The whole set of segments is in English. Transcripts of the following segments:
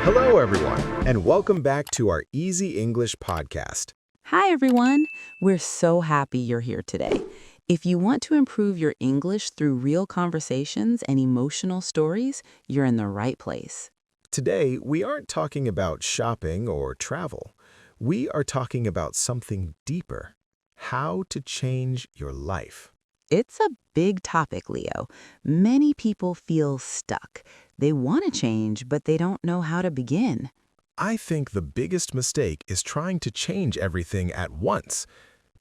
Hello, everyone, and welcome back to our Easy English podcast. Hi, everyone. We're so happy you're here today. If you want to improve your English through real conversations and emotional stories, you're in the right place. Today, we aren't talking about shopping or travel. We are talking about something deeper: how to change your life. It's a big topic, Leo. Many people feel stuck. They want to change, but they don't know how to begin. I think the biggest mistake is trying to change everything at once.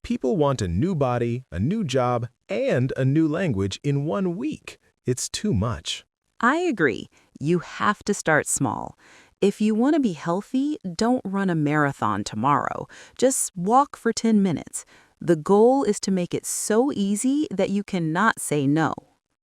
People want a new body, a new job, and a new language in 1 week. It's too much. I agree. You have to start small. If you want to be healthy, don't run a marathon tomorrow. Just walk for 10 minutes. The goal is to make it so easy that you cannot say no.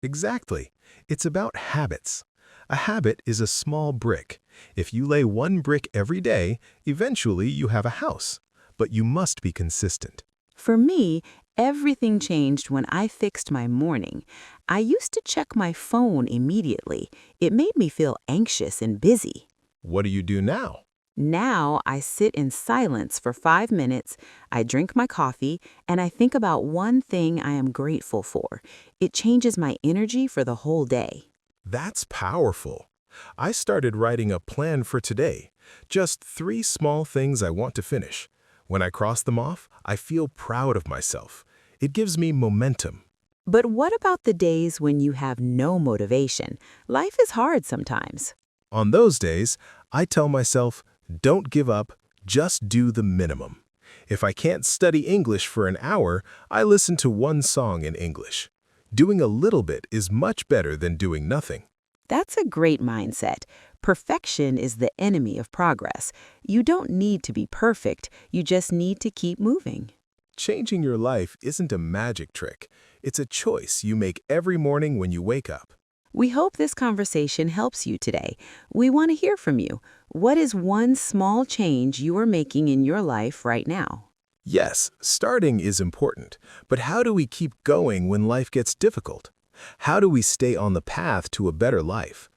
Exactly. It's about habits. A habit is a small brick. If you lay one brick every day, eventually you have a house. But you must be consistent. For me, everything changed when I fixed my morning. I used to check my phone immediately. It made me feel anxious and busy. What do you do now? Now I sit in silence for 5 minutes, I drink my coffee, and I think about one thing I am grateful for. It changes my energy for the whole day. That's powerful. I started writing a plan for today. Just 3 small things I want to finish. When I cross them off, I feel proud of myself. It gives me momentum. But what about the days when you have no motivation? Life is hard sometimes. On those days, I tell myself, don't give up, just do the minimum. If I can't study English for an hour, I listen to one song in English. Doing a little bit is much better than doing nothing. That's a great mindset. Perfection is the enemy of progress. You don't need to be perfect, you just need to keep moving. Changing your life isn't a magic trick. It's a choice you make every morning when you wake up. We hope this conversation helps you today. We want to hear from you. What is one small change you are making in your life right now? Yes, starting is important, but how do we keep going when life gets difficult? How do we stay on the path to a better life?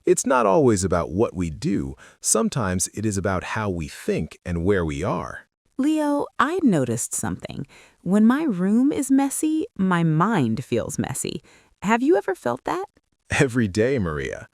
It's not always about what we do. Sometimes it is about how we think and where we are. Leo, I noticed something. When my room is messy, my mind feels messy. Have you ever felt that? Every day, Maria.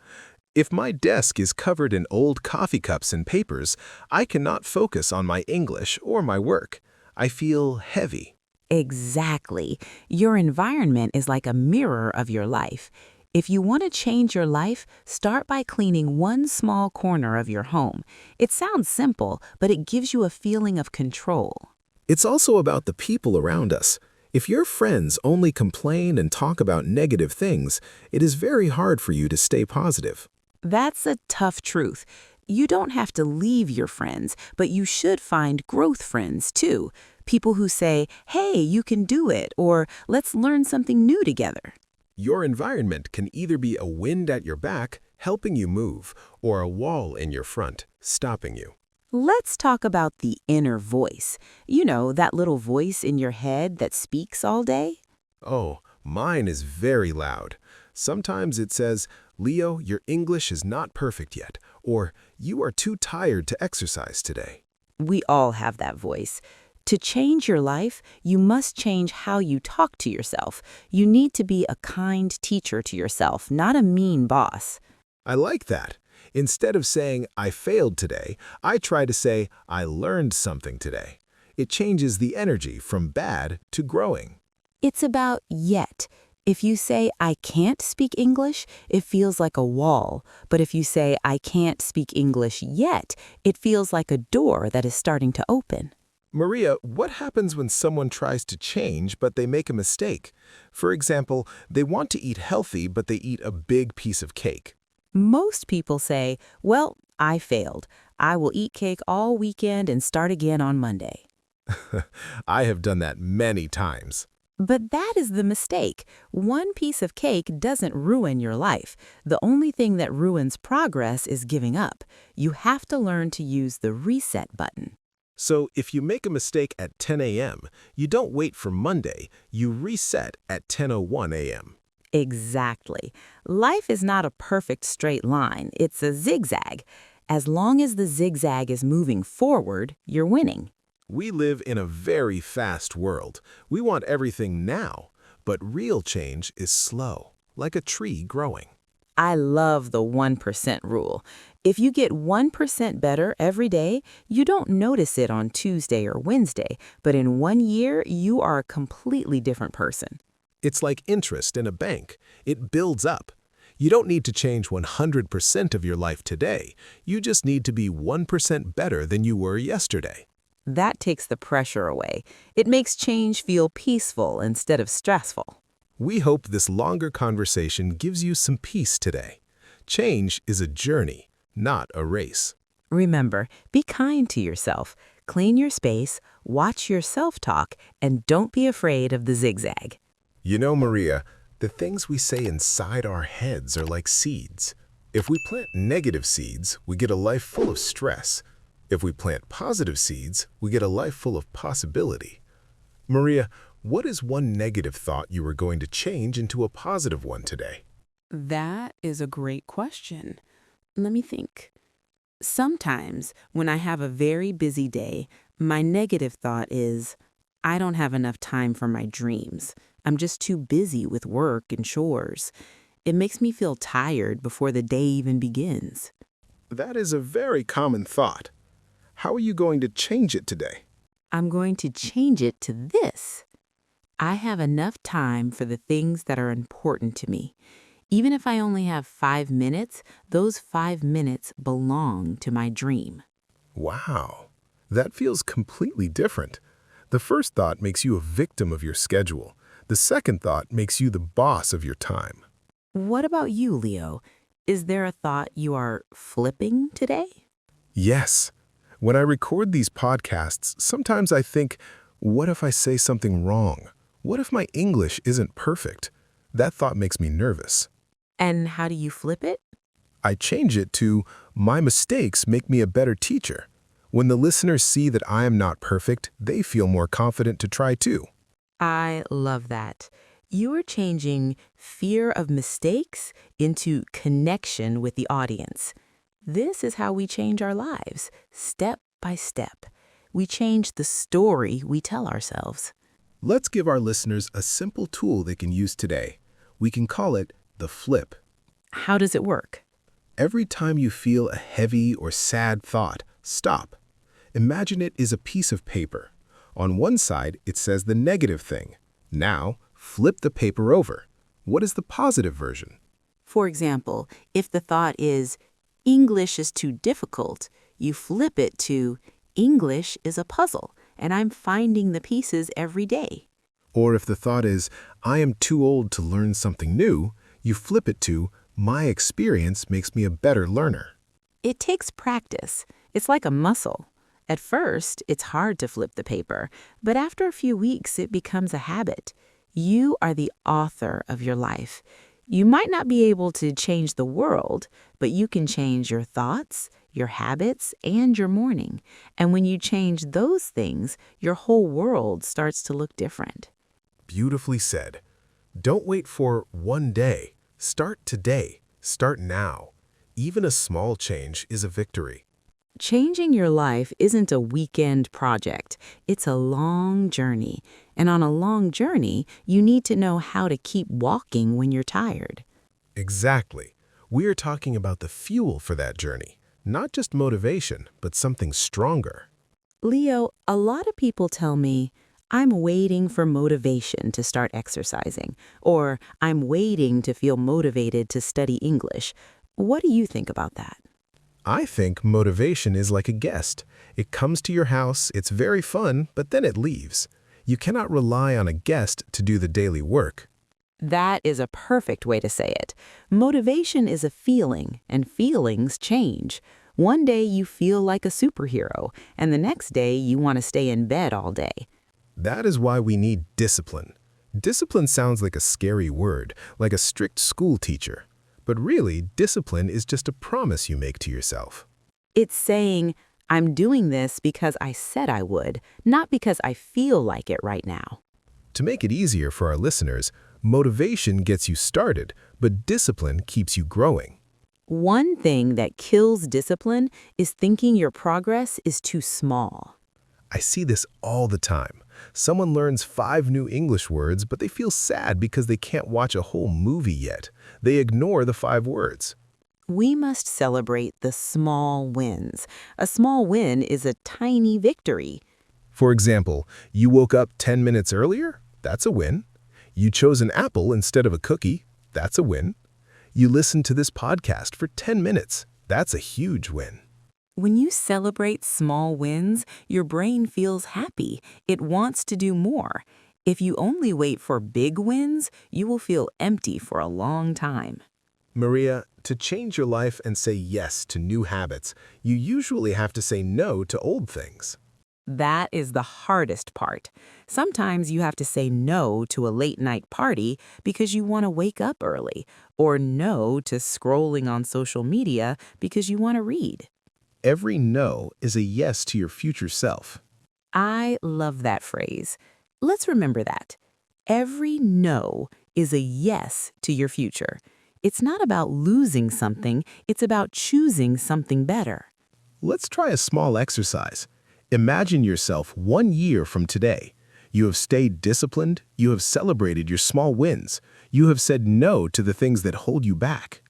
If my desk is covered in old coffee cups and papers, I cannot focus on my English or my work. I feel heavy. Exactly. Your environment is like a mirror of your life. If you want to change your life, start by cleaning one small corner of your home. It sounds simple, but it gives you a feeling of control. It's also about the people around us. If your friends only complain and talk about negative things, it is very hard for you to stay positive. That's a tough truth. You don't have to leave your friends, but you should find growth friends too. People who say, hey, you can do it, or let's learn something new together. Your environment can either be a wind at your back, helping you move, or a wall in your front, stopping you. Let's talk about the inner voice. You know, that little voice in your head that speaks all day? Oh, mine is very loud. Sometimes it says, Leo, your English is not perfect yet, or you are too tired to exercise today. We all have that voice. To change your life, you must change how you talk to yourself. You need to be a kind teacher to yourself, not a mean boss. I like that. Instead of saying, I failed today, I try to say, I learned something today. It changes the energy from bad to growing. It's about yet. If you say, I can't speak English, it feels like a wall. But if you say, I can't speak English yet, it feels like a door that is starting to open. Maria, what happens when someone tries to change but they make a mistake? For example, they want to eat healthy but they eat a big piece of cake. Most people say, well, I failed. I will eat cake all weekend and start again on Monday. I have done that many times. But that is the mistake. One piece of cake doesn't ruin your life. The only thing that ruins progress is giving up. You have to learn to use the reset button. So if you make a mistake at 10 a.m., you don't wait for Monday, you reset at 10:01 a.m. Exactly. Life is not a perfect straight line. It's a zigzag. As long as the zigzag is moving forward, you're winning. We live in a very fast world. We want everything now, but real change is slow, like a tree growing. I love the 1% rule. If you get 1% better every day, you don't notice it on Tuesday or Wednesday, but in 1 year, you are a completely different person. It's like interest in a bank. It builds up. You don't need to change 100% of your life today. You just need to be 1% better than you were yesterday. That takes the pressure away. It makes change feel peaceful instead of stressful. We hope this longer conversation gives you some peace today. Change is a journey, not a race. Remember, be kind to yourself. Clean your space, watch your self-talk, and don't be afraid of the zigzag. You know, Maria, the things we say inside our heads are like seeds. If we plant negative seeds, we get a life full of stress. If we plant positive seeds, we get a life full of possibility. Maria, what is one negative thought you are going to change into a positive one today? That is a great question. Let me think. Sometimes, when I have a very busy day, my negative thought is, I don't have enough time for my dreams. I'm just too busy with work and chores. It makes me feel tired before the day even begins. That is a very common thought. How are you going to change it today? I'm going to change it to this. I have enough time for the things that are important to me. Even if I only have 5 minutes, those 5 minutes belong to my dream. Wow, that feels completely different. The first thought makes you a victim of your schedule. The second thought makes you the boss of your time. What about you, Leo? Is there a thought you are flipping today? Yes. When I record these podcasts, sometimes I think, what if I say something wrong? What if my English isn't perfect? That thought makes me nervous. And how do you flip it? I change it to, my mistakes make me a better teacher. When the listeners see that I am not perfect, they feel more confident to try too. I love that. You are changing fear of mistakes into connection with the audience. This is how we change our lives, step by step. We change the story we tell ourselves. Let's give our listeners a simple tool they can use today. We can call it the flip. How does it work? Every time you feel a heavy or sad thought, stop. Imagine it is a piece of paper. On one side, it says the negative thing. Now, flip the paper over. What is the positive version? For example, if the thought is, English is too difficult, you flip it to, English is a puzzle, and I'm finding the pieces every day. Or if the thought is, I am too old to learn something new, you flip it to, my experience makes me a better learner. It takes practice. It's like a muscle. At first, it's hard to flip the paper, but after a few weeks, it becomes a habit. You are the author of your life. You might not be able to change the world, but you can change your thoughts, your habits, and your morning. And when you change those things, your whole world starts to look different. Beautifully said. Don't wait for one day. Start today. Start now. Even a small change is a victory. Changing your life isn't a weekend project. It's a long journey. And on a long journey, you need to know how to keep walking when you're tired. Exactly. We are talking about the fuel for that journey. Not just motivation, but something stronger. Leo, a lot of people tell me, I'm waiting for motivation to start exercising, or I'm waiting to feel motivated to study English. What do you think about that? I think motivation is like a guest. It comes to your house, it's very fun, but then it leaves. You cannot rely on a guest to do the daily work. That is a perfect way to say it. Motivation is a feeling, and feelings change. One day you feel like a superhero, and the next day you want to stay in bed all day. That is why we need discipline. Discipline sounds like a scary word, like a strict school teacher. But really, discipline is just a promise you make to yourself. It's saying, I'm doing this because I said I would, not because I feel like it right now. To make it easier for our listeners, motivation gets you started, but discipline keeps you growing. One thing that kills discipline is thinking your progress is too small. I see this all the time. Someone learns 5 new English words, but they feel sad because they can't watch a whole movie yet. They ignore the 5 words. We must celebrate the small wins. A small win is a tiny victory. For example, you woke up 10 minutes earlier? That's a win. You chose an apple instead of a cookie? That's a win. You listened to this podcast for 10 minutes? That's a huge win. When you celebrate small wins, your brain feels happy. It wants to do more. If you only wait for big wins, you will feel empty for a long time. Maria, to change your life and say yes to new habits, you usually have to say no to old things. That is the hardest part. Sometimes you have to say no to a late-night party because you want to wake up early, or no to scrolling on social media because you want to read. Every no is a yes to your future self. I love that phrase. Let's remember that. Every no is a yes to your future. It's not about losing something, it's about choosing something better. Let's try a small exercise. Imagine yourself 1 year from today. You have stayed disciplined, you have celebrated your small wins, you have said no to the things that hold you back.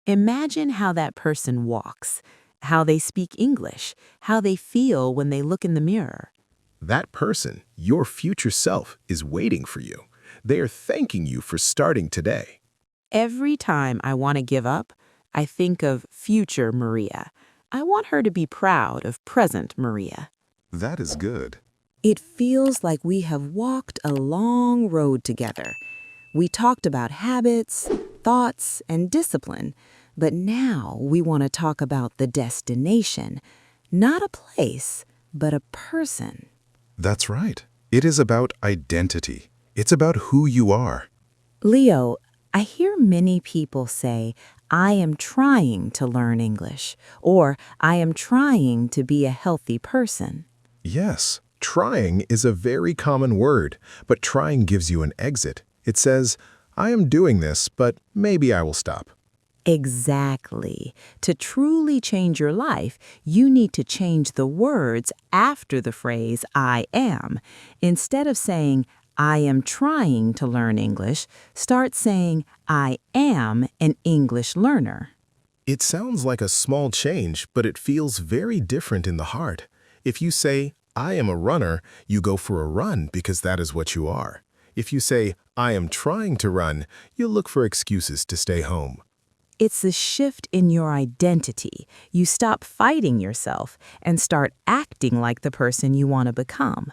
Imagine how that person walks, how they speak English, how they feel when they look in the mirror. That person, your future self, is waiting for you. They are thanking you for starting today. Every time I want to give up, I think of future Maria. I want her to be proud of present Maria. That is good. It feels like we have walked a long road together. We talked about habits, thoughts, and discipline, but now we want to talk about the destination, not a place, but a person. That's right. It is about identity. It's about who you are. Leo, I hear many people say, I am trying to learn English, or I am trying to be a healthy person. Yes, trying is a very common word, but trying gives you an exit. It says, I am doing this, but maybe I will stop. Exactly. To truly change your life, you need to change the words after the phrase I am. Instead of saying, I am trying to learn English, start saying, I am an English learner. It sounds like a small change, but it feels very different in the heart. If you say, I am a runner, you go for a run because that is what you are. If you say, I am trying to run, you look for excuses to stay home. It's a shift in your identity. You stop fighting yourself and start acting like the person you want to become.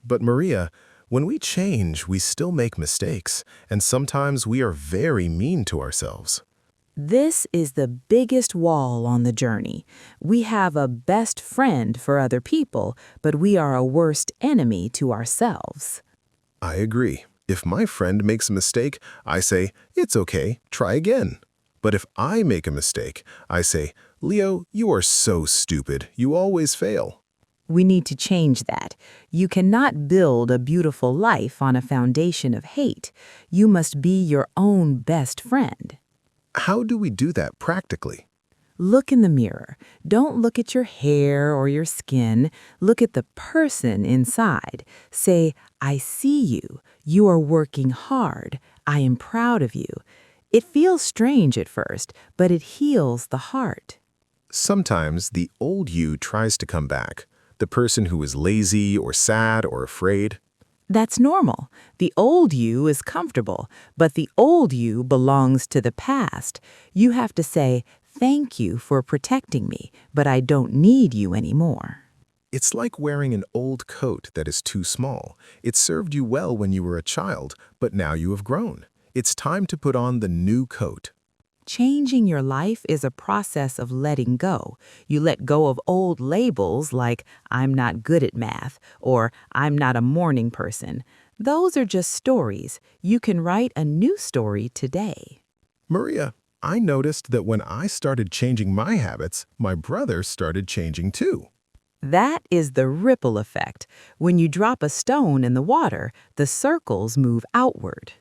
But Maria, when we change, we still make mistakes, and sometimes we are very mean to ourselves. This is the biggest wall on the journey. We have a best friend for other people, but we are a worst enemy to ourselves. I agree. If my friend makes a mistake, I say, it's okay, try again. But if I make a mistake, I say, Leo, you are so stupid, you always fail. We need to change that. You cannot build a beautiful life on a foundation of hate. You must be your own best friend. How do we do that practically? Look in the mirror. Don't look at your hair or your skin. Look at the person inside. Say, I see you. You are working hard. I am proud of you. It feels strange at first, but it heals the heart. Sometimes the old you tries to come back. The person who is lazy or sad or afraid. That's normal. The old you is comfortable, but the old you belongs to the past. You have to say, thank you for protecting me, but I don't need you anymore. It's like wearing an old coat that is too small. It served you well when you were a child, but now you have grown. It's time to put on the new coat. Changing your life is a process of letting go. You let go of old labels like, I'm not good at math, or I'm not a morning person. Those are just stories. You can write a new story today. Maria, I noticed that when I started changing my habits, my brother started changing too. That is the ripple effect. When you drop a stone in the water, the circles move outward.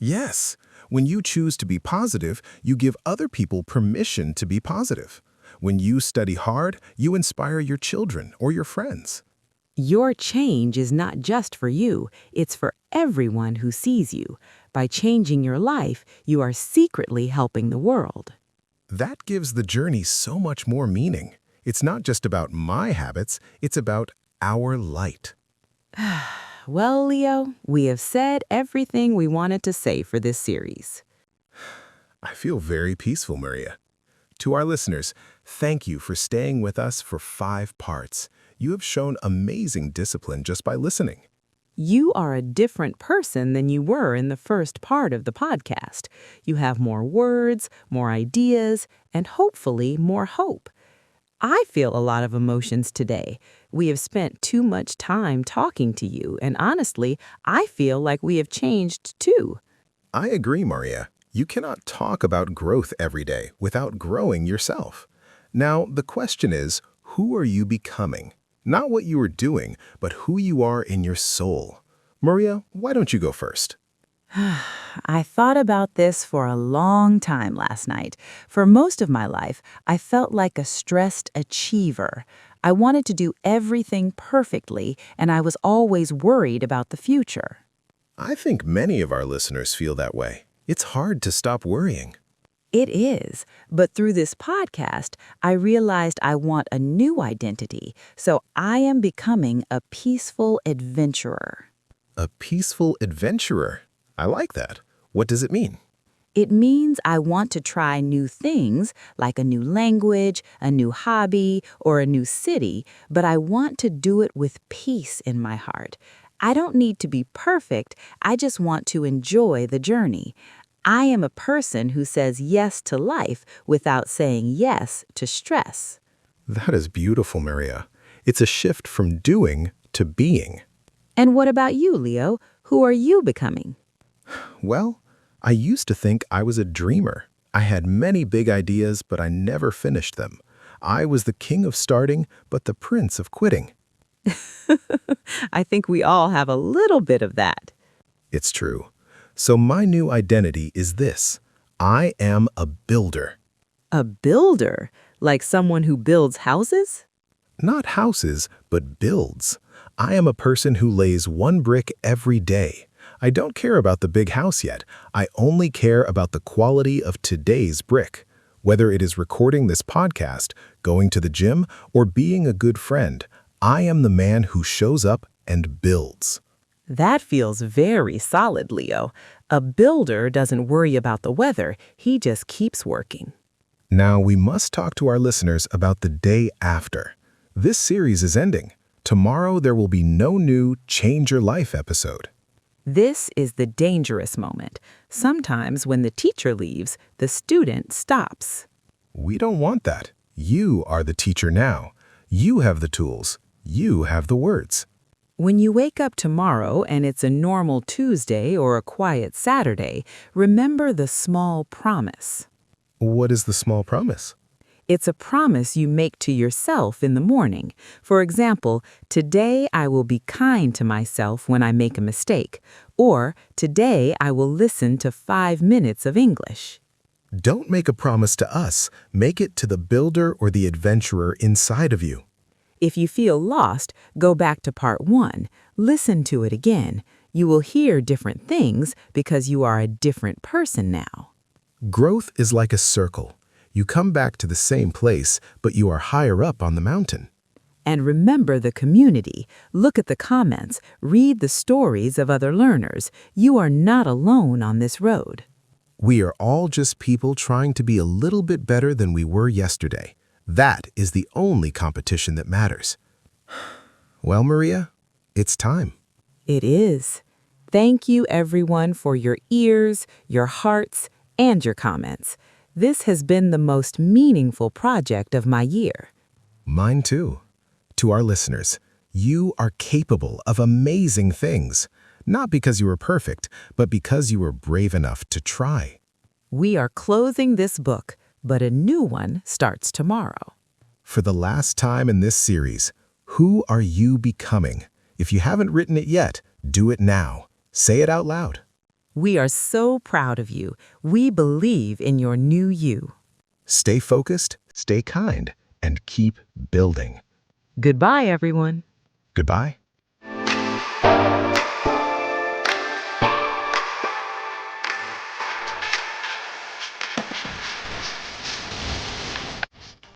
Yes, when you choose to be positive, you give other people permission to be positive. When you study hard, you inspire your children or your friends. Your change is not just for you, it's for everyone who sees you. By changing your life, you are secretly helping the world. That gives the journey so much more meaning. It's not just about my habits, it's about our light. Well, Leo, we have said everything we wanted to say for this series. I feel very peaceful, Maria. To our listeners, thank you for staying with us for 5 parts. You have shown amazing discipline just by listening. You are a different person than you were in the first part of the podcast. You have more words, more ideas, and hopefully more hope. I feel a lot of emotions today. We have spent too much time talking to you, and honestly, I feel like we have changed too. I agree, Maria. You cannot talk about growth every day without growing yourself. Now, the question is, who are you becoming? Not what you are doing, but who you are in your soul. Maria, why don't you go first? I thought about this for a long time last night. For most of my life, I felt like a stressed achiever. I wanted to do everything perfectly, and I was always worried about the future. I think many of our listeners feel that way. It's hard to stop worrying. It is, but through this podcast, I realized I want a new identity, so I am becoming a peaceful adventurer. A peaceful adventurer. I like that. What does it mean? It means I want to try new things, like a new language, a new hobby, or a new city, but I want to do it with peace in my heart. I don't need to be perfect, I just want to enjoy the journey. I am a person who says yes to life without saying yes to stress. That is beautiful, Maria. It's a shift from doing to being. And what about you, Leo? Who are you becoming? Well, I used to think I was a dreamer. I had many big ideas, but I never finished them. I was the king of starting, but the prince of quitting. I think we all have a little bit of that. It's true. So my new identity is this. I am a builder. A builder? Like someone who builds houses? Not houses, but builds. I am a person who lays one brick every day. I don't care about the big house yet. I only care about the quality of today's brick. Whether it is recording this podcast, going to the gym, or being a good friend, I am the man who shows up and builds. That feels very solid, Leo. A builder doesn't worry about the weather, he just keeps working. Now we must talk to our listeners about the day after. This series is ending. Tomorrow there will be no new Change Your Life episode. This is the dangerous moment. Sometimes when the teacher leaves, the student stops. We don't want that. You are the teacher now. You have the tools. You have the words. When you wake up tomorrow and it's a normal Tuesday or a quiet Saturday, remember the small promise. What is the small promise? It's a promise you make to yourself in the morning. For example, today I will be kind to myself when I make a mistake, or today I will listen to 5 minutes of English. Don't make a promise to us. Make it to the builder or the adventurer inside of you. If you feel lost, go back to part 1. Listen to it again. You will hear different things because you are a different person now. Growth is like a circle. You come back to the same place, but you are higher up on the mountain. And remember the community. Look at the comments. Read the stories of other learners. You are not alone on this road. We are all just people trying to be a little bit better than we were yesterday. That is the only competition that matters. Well, Maria, it's time. It is. Thank you, everyone, for your ears, your hearts, and your comments. This has been the most meaningful project of my year. Mine too. To our listeners, you are capable of amazing things, not because you are perfect, but because you were brave enough to try. We are closing this book, but a new one starts tomorrow. For the last time in this series, who are you becoming? If you haven't written it yet, do it now. Say it out loud. We are so proud of you. We believe in your new you. Stay focused, stay kind, and keep building. Goodbye, everyone. Goodbye.